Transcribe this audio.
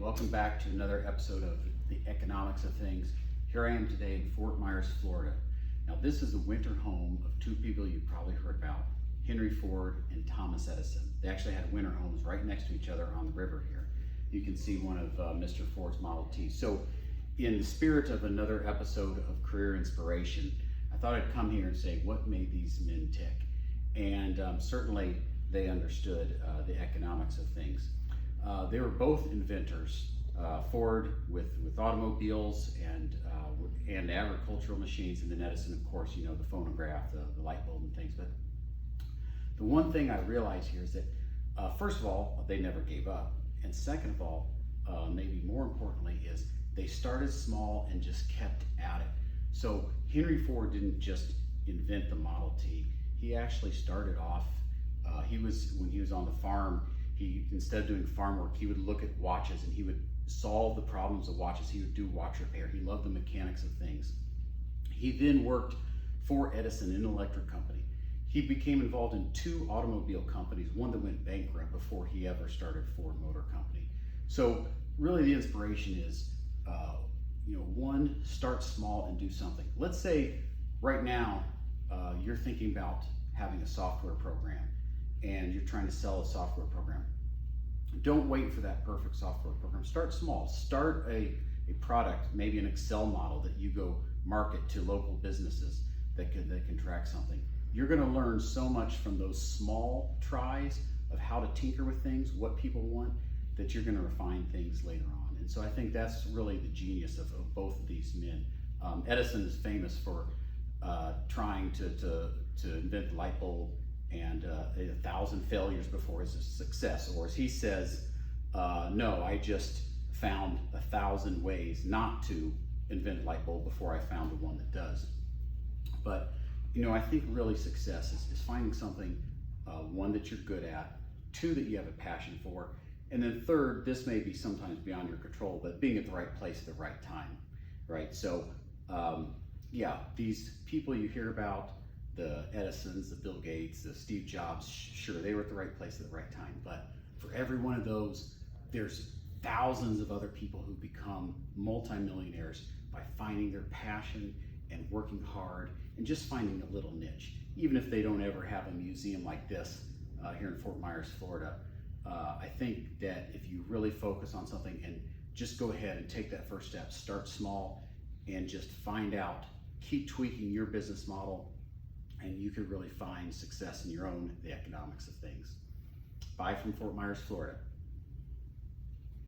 Welcome back to another episode of The Economics of Things. Here I am today in Fort Myers, Florida. Now this is the winter home of two people you've probably heard about, Henry Ford and Thomas Edison. They actually had winter homes right next to each other on the river here. You can see one of Mr. Ford's Model T. So in the spirit of another episode of Career Inspiration, I thought I'd come here and say what made these men tick. And certainly they understood the economics of things. They were both inventors. Ford with automobiles and agricultural machines, and then Edison, of course, you know, the phonograph, the light bulb and things. But the one thing I realize here is that, first of all, they never gave up. And second of all, maybe more importantly, is they started small and just kept at it. So Henry Ford didn't just invent the Model T. He actually started off, when he was on the farm, instead of doing farm work, he would look at watches and he would solve the problems of watches. He would do watch repair. He loved the mechanics of things. He then worked for Edison in an electric company. He became involved in two automobile companies, one that went bankrupt before he ever started Ford Motor Company. So really the inspiration is, one, start small and do something. Let's say right now you're thinking about having a software program and you're trying to sell a software program. Don't wait for that perfect software program. Start small. Start a product, maybe an Excel model that you go market to local businesses that can track something. You're going to learn so much from those small tries of how to tinker with things, what people want, that you're going to refine things later on. And so I think that's really the genius of both of these men. Edison is famous for trying to invent the light bulb and 1,000 failures before his success, or as he says, no, I just found 1,000 ways not to invent a light bulb before I found the one that does. But I think really success is finding something, one, that you're good at, two, that you have a passion for, and then third, this may be sometimes beyond your control, but being at the right place at the right time, right? So these people you hear about, the Edisons, the Bill Gates, the Steve Jobs, sure, they were at the right place at the right time. But for every one of those, there's thousands of other people who become multimillionaires by finding their passion and working hard and just finding a little niche. Even if they don't ever have a museum like this here in Fort Myers, Florida, I think that if you really focus on something and just go ahead and take that first step, start small and just find out, keep tweaking your business model, and you could really find success in your own, the economics of things. Bye from Fort Myers, Florida.